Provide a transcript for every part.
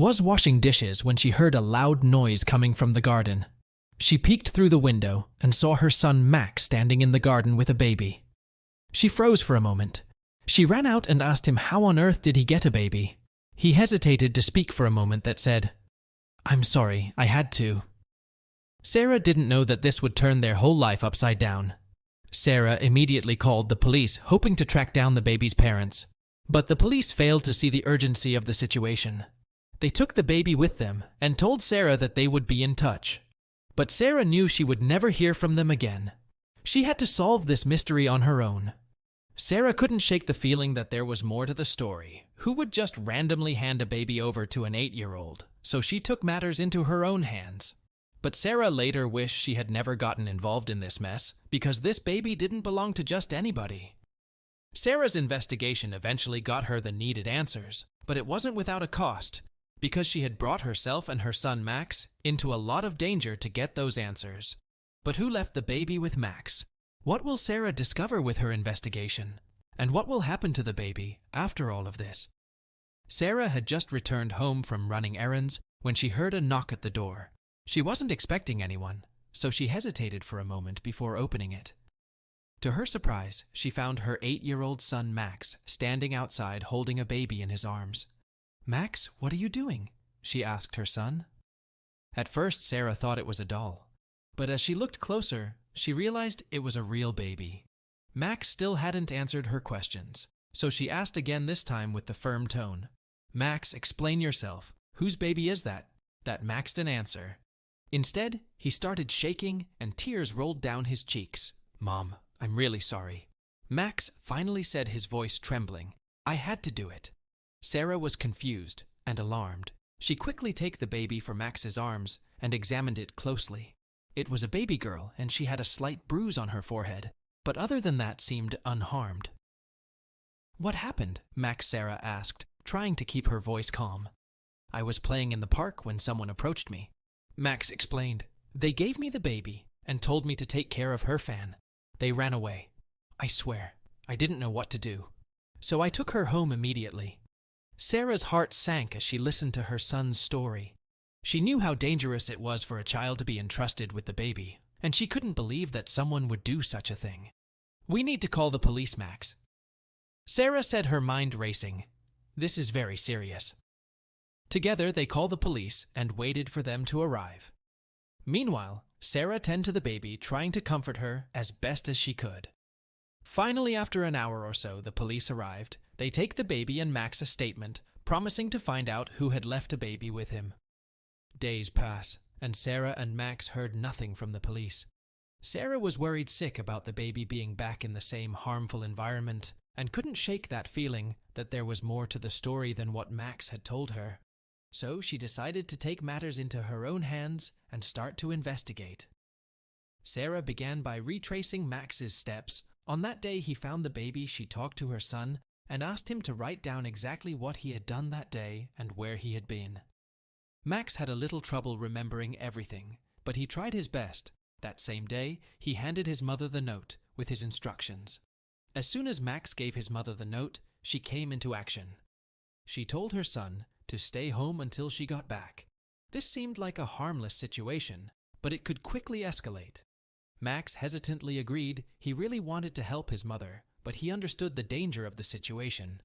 was washing dishes when she heard a loud noise coming from the garden. She peeked through the window and saw her son Max standing in the garden with a baby. She froze for a moment. She ran out and asked him how on earth did he get a baby. He hesitated to speak for a moment that said, "I'm sorry, I had to." Sarah didn't know that this would turn their whole life upside down. Sarah immediately called the police, hoping to track down the baby's parents. But the police failed to see the urgency of the situation. They took the baby with them and told Sarah that they would be in touch. But Sarah knew she would never hear from them again. She had to solve this mystery on her own. Sarah couldn't shake the feeling that there was more to the story. Who would just randomly hand a baby over to an 8-year-old? So she took matters into her own hands. But Sarah later wished she had never gotten involved in this mess, because this baby didn't belong to just anybody. Sarah's investigation eventually got her the needed answers, but it wasn't without a cost, because she had brought herself and her son Max into a lot of danger to get those answers. But who left the baby with Max? What will Sarah discover with her investigation? And what will happen to the baby after all of this? Sarah had just returned home from running errands when she heard a knock at the door. She wasn't expecting anyone, so she hesitated for a moment before opening it. To her surprise, she found her 8-year-old son Max standing outside holding a baby in his arms. "Max, what are you doing?" she asked her son. At first, Sarah thought it was a doll, but as she looked closer, she realized it was a real baby. Max still hadn't answered her questions, so she asked again, this time with the firm tone. "Max, explain yourself. Whose baby is that?" That Max didn't answer. Instead, he started shaking and tears rolled down his cheeks. "Mom, I'm really sorry." Max finally said, his voice trembling. "I had to do it." Sarah was confused and alarmed. She quickly took the baby from Max's arms and examined it closely. It was a baby girl and she had a slight bruise on her forehead, but other than that seemed unharmed. "What happened?" Sarah asked, trying to keep her voice calm. "I was playing in the park when someone approached me." Max explained. "They gave me the baby and told me to take care of her fan. They ran away. I swear, I didn't know what to do. So I took her home immediately." Sarah's heart sank as she listened to her son's story. She knew how dangerous it was for a child to be entrusted with the baby, and she couldn't believe that someone would do such a thing. "We need to call the police, Max." Sarah said, her mind racing. "This is very serious." Together, they called the police and waited for them to arrive. Meanwhile, Sarah tended to the baby, trying to comfort her as best as she could. Finally, after an hour or so, the police arrived. They take the baby and Max a statement, promising to find out who had left a baby with him. Days pass, and Sarah and Max heard nothing from the police. Sarah was worried sick about the baby being back in the same harmful environment, and couldn't shake that feeling that there was more to the story than what Max had told her. So she decided to take matters into her own hands and start to investigate. Sarah began by retracing Max's steps. On that day he found the baby, she talked to her son and asked him to write down exactly what he had done that day and where he had been. Max had a little trouble remembering everything, but he tried his best. That same day, he handed his mother the note with his instructions. As soon as Max gave his mother the note, she came into action. She told her son to stay home until she got back. This seemed like a harmless situation, but it could quickly escalate. Max hesitantly agreed. He really wanted to help his mother, but he understood the danger of the situation.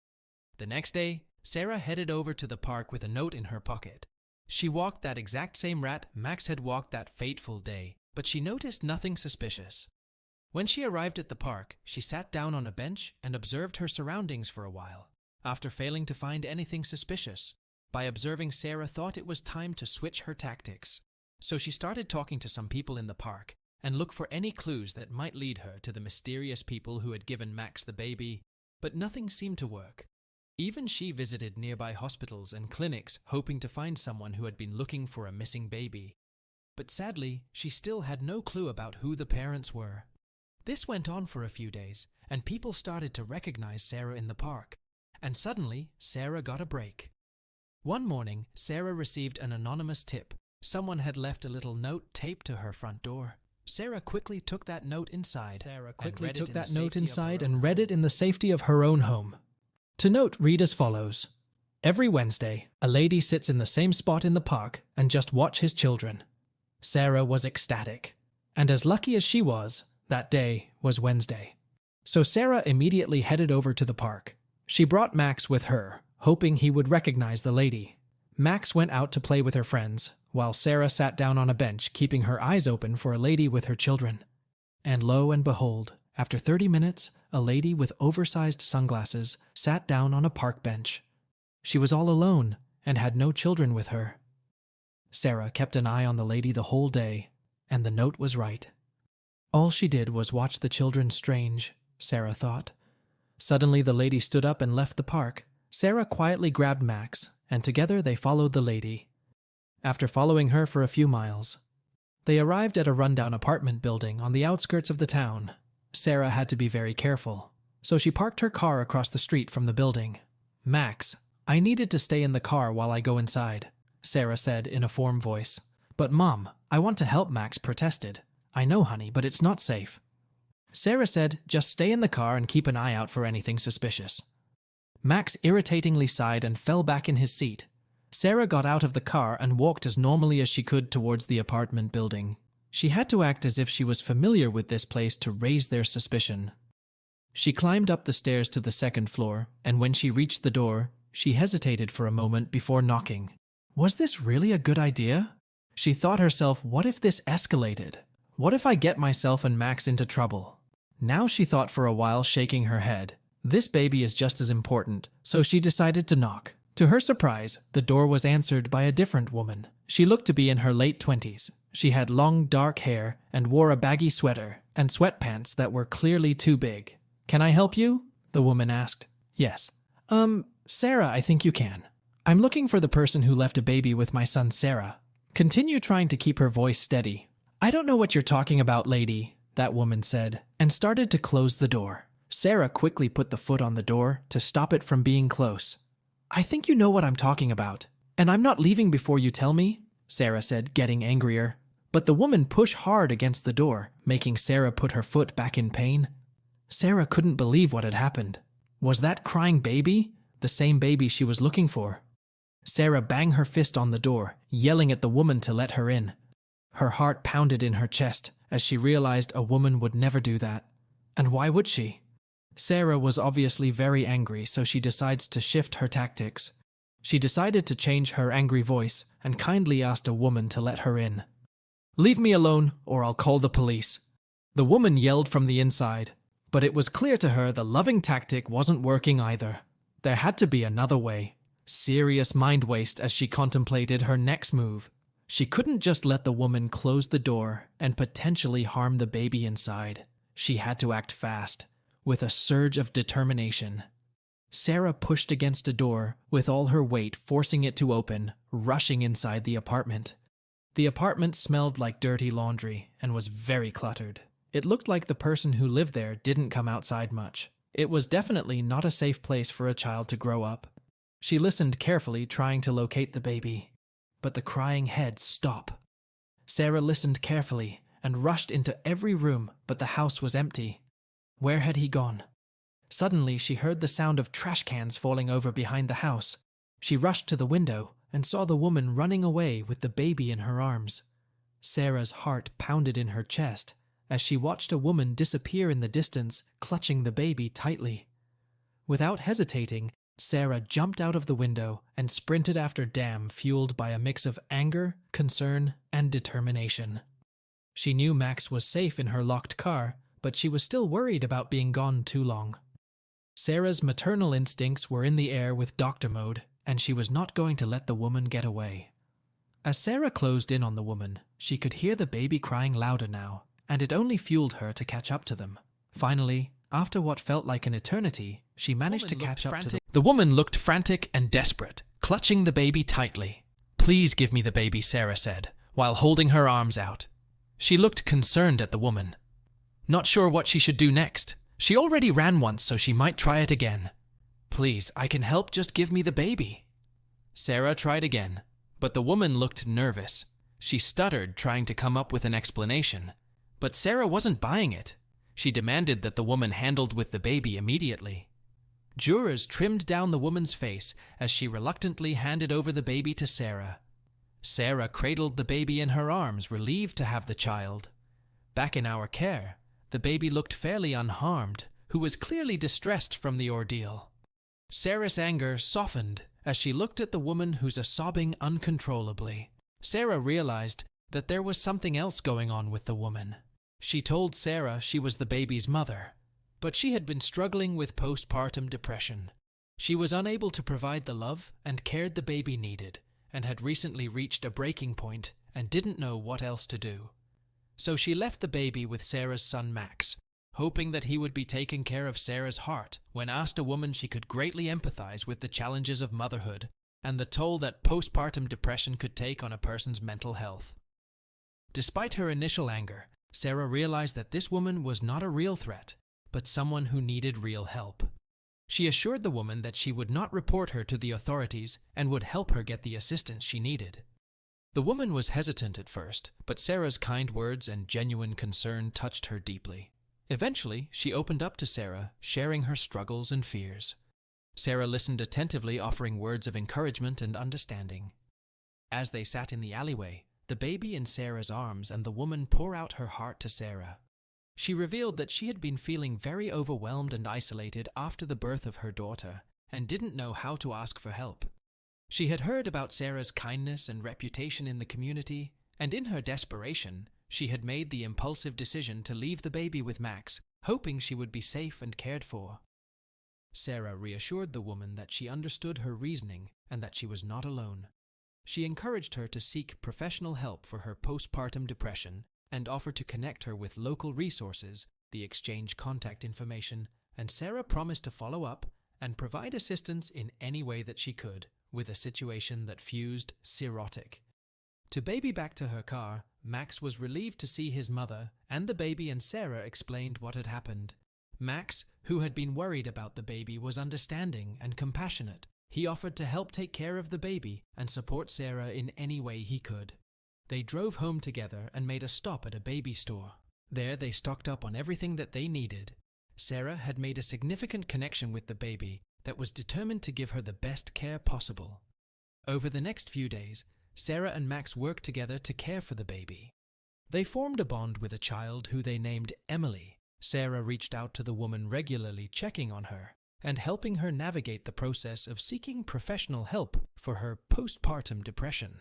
The next day, Sarah headed over to the park with a note in her pocket. She walked that exact same route Max had walked that fateful day, but she noticed nothing suspicious. When she arrived at the park, she sat down on a bench and observed her surroundings for a while. After failing to find anything suspicious, by observing, Sarah thought it was time to switch her tactics. So she started talking to some people in the park and looked for any clues that might lead her to the mysterious people who had given Max the baby, but nothing seemed to work. Even she visited nearby hospitals and clinics hoping to find someone who had been looking for a missing baby. But sadly, she still had no clue about who the parents were. This went on for a few days, and people started to recognize Sarah in the park. And suddenly, Sarah got a break. One morning, Sarah received an anonymous tip. Someone had left a little note taped to her front door. Sarah quickly took that note inside and read it in the safety of her own home. To note read as follows. Every Wednesday, a lady sits in the same spot in the park and just watch his children. Sarah was ecstatic. And as lucky as she was, that day was Wednesday. So Sarah immediately headed over to the park. She brought Max with her, hoping he would recognize the lady. Max went out to play with her friends, while Sarah sat down on a bench, keeping her eyes open for a lady with her children. And lo and behold, after 30 minutes, a lady with oversized sunglasses sat down on a park bench. She was all alone and had no children with her. Sarah kept an eye on the lady the whole day, and the note was right. All she did was watch the children strange, Sarah thought. Suddenly the lady stood up and left the park. Sarah quietly grabbed Max, and together they followed the lady. After following her for a few miles, they arrived at a rundown apartment building on the outskirts of the town. Sarah had to be very careful, so she parked her car across the street from the building. "Max, I needed to stay in the car while I go inside," Sarah said in a firm voice. "But Mom, I want to help," Max protested. "I know, honey, but it's not safe." Sarah said, "Just stay in the car and keep an eye out for anything suspicious." Max irritatingly sighed and fell back in his seat. Sarah got out of the car and walked as normally as she could towards the apartment building. She had to act as if she was familiar with this place to raise their suspicion. She climbed up the stairs to the second floor, and when she reached the door, she hesitated for a moment before knocking. Was this really a good idea? She thought herself, what if this escalated? What if I get myself and Max into trouble? Now she thought for a while, shaking her head. This baby is just as important, so she decided to knock. To her surprise, the door was answered by a different woman. She looked to be in her late 20s. She had long, dark hair and wore a baggy sweater and sweatpants that were clearly too big. "Can I help you?" the woman asked. "Yes. Sarah, I think you can. I'm looking for the person who left a baby with my son Sarah." Continue trying to keep her voice steady. "I don't know what you're talking about, lady," that woman said, and started to close the door. Sarah quickly put the foot on the door to stop it from being close. "I think you know what I'm talking about, and I'm not leaving before you tell me," Sarah said, getting angrier. But the woman pushed hard against the door, making Sarah put her foot back in pain. Sarah couldn't believe what had happened. Was that crying baby the same baby she was looking for? Sarah banged her fist on the door, yelling at the woman to let her in. Her heart pounded in her chest as she realized a woman would never do that. And why would she? Sarah was obviously very angry, so she decides to shift her tactics. She decided to change her angry voice and kindly asked a woman to let her in. "Leave me alone, or I'll call the police." The woman yelled from the inside, but it was clear to her the loving tactic wasn't working either. There had to be another way. Serious mind waste as she contemplated her next move. She couldn't just let the woman close the door and potentially harm the baby inside. She had to act fast, with a surge of determination. Sarah pushed against a door with all her weight, forcing it to open, rushing inside the apartment. The apartment smelled like dirty laundry and was very cluttered. It looked like the person who lived there didn't come outside much. It was definitely not a safe place for a child to grow up. She listened carefully, trying to locate the baby, but the crying head stopped. Sarah listened carefully and rushed into every room, but the house was empty. Where had he gone? Suddenly, she heard the sound of trash cans falling over behind the house. She rushed to the window and saw the woman running away with the baby in her arms. Sarah's heart pounded in her chest as she watched a woman disappear in the distance, clutching the baby tightly. Without hesitating, Sarah jumped out of the window and sprinted after Dam, fueled by a mix of anger, concern, and determination. She knew Max was safe in her locked car, but she was still worried about being gone too long. Sarah's maternal instincts were in the air with doctor mode, and she was not going to let the woman get away. As Sarah closed in on the woman, she could hear the baby crying louder now, and it only fueled her to catch up to them. Finally, after what felt like an eternity, she managed to catch up to them. The woman looked frantic and desperate, clutching the baby tightly. "Please give me the baby," Sarah said, while holding her arms out. She looked concerned at the woman. Not sure what she should do next. She already ran once, so she might try it again. "Please, I can help, just give me the baby." Sarah tried again, but the woman looked nervous. She stuttered, trying to come up with an explanation. But Sarah wasn't buying it. She demanded that the woman handled with the baby immediately. Jurors trimmed down the woman's face as she reluctantly handed over the baby to Sarah. Sarah cradled the baby in her arms, relieved to have the child. Back in our care, the baby looked fairly unharmed, who was clearly distressed from the ordeal. Sarah's anger softened as she looked at the woman who's sobbing uncontrollably. Sarah realized that there was something else going on with the woman. She told Sarah she was the baby's mother, but she had been struggling with postpartum depression. She was unable to provide the love and care the baby needed, and had recently reached a breaking point and didn't know what else to do. So she left the baby with Sarah's son Max, hoping that he would be taking care of Sarah's heart when asked a woman she could greatly empathize with the challenges of motherhood and the toll that postpartum depression could take on a person's mental health. Despite her initial anger, Sarah realized that this woman was not a real threat, but someone who needed real help. She assured the woman that she would not report her to the authorities and would help her get the assistance she needed. The woman was hesitant at first, but Sarah's kind words and genuine concern touched her deeply. Eventually, she opened up to Sarah, sharing her struggles and fears. Sarah listened attentively, offering words of encouragement and understanding. As they sat in the alleyway, the baby in Sarah's arms and the woman pour out her heart to Sarah. She revealed that she had been feeling very overwhelmed and isolated after the birth of her daughter and didn't know how to ask for help. She had heard about Sarah's kindness and reputation in the community, and in her desperation, she had made the impulsive decision to leave the baby with Max, hoping she would be safe and cared for. Sarah reassured the woman that she understood her reasoning and that she was not alone. She encouraged her to seek professional help for her postpartum depression and offered to connect her with local resources, the exchange contact information, and Sarah promised to follow up and provide assistance in any way that she could, with a situation that fused cirrhotic. To baby back to her car, Max was relieved to see his mother, and the baby and Sarah explained what had happened. Max, who had been worried about the baby, was understanding and compassionate. He offered to help take care of the baby and support Sarah in any way he could. They drove home together and made a stop at a baby store. There they stocked up on everything that they needed. Sarah had made a significant connection with the baby that was determined to give her the best care possible. Over the next few days, Sarah and Max worked together to care for the baby. They formed a bond with a child who they named Emily. Sarah reached out to the woman regularly, checking on her and helping her navigate the process of seeking professional help for her postpartum depression.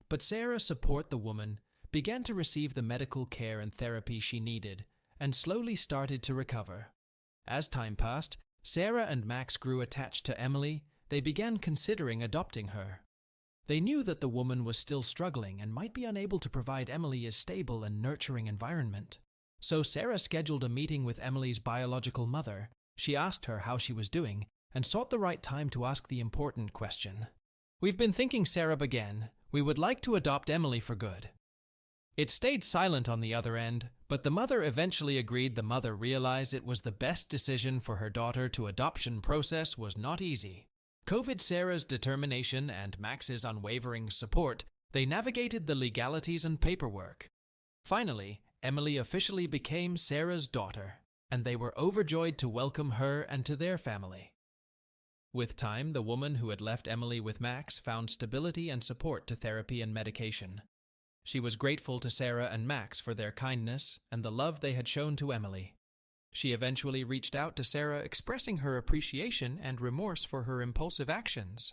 But Sarah's support the woman began to receive the medical care and therapy she needed and slowly started to recover. As time passed, Sarah and Max grew attached to Emily. They began considering adopting her. They knew that the woman was still struggling and might be unable to provide Emily a stable and nurturing environment. So Sarah scheduled a meeting with Emily's biological mother. She asked her how she was doing and sought the right time to ask the important question. "We've been thinking," Sarah began. "We would like to adopt Emily for good." It stayed silent on the other end, but the mother eventually agreed. The mother realized it was the best decision for her daughter. To adoption process was not easy. With Sarah's determination and Max's unwavering support, they navigated the legalities and paperwork. Finally, Emily officially became Sarah's daughter, and they were overjoyed to welcome her and to their family. With time, the woman who had left Emily with Max found stability and support to therapy and medication. She was grateful to Sarah and Max for their kindness and the love they had shown to Emily. She eventually reached out to Sarah, expressing her appreciation and remorse for her impulsive actions.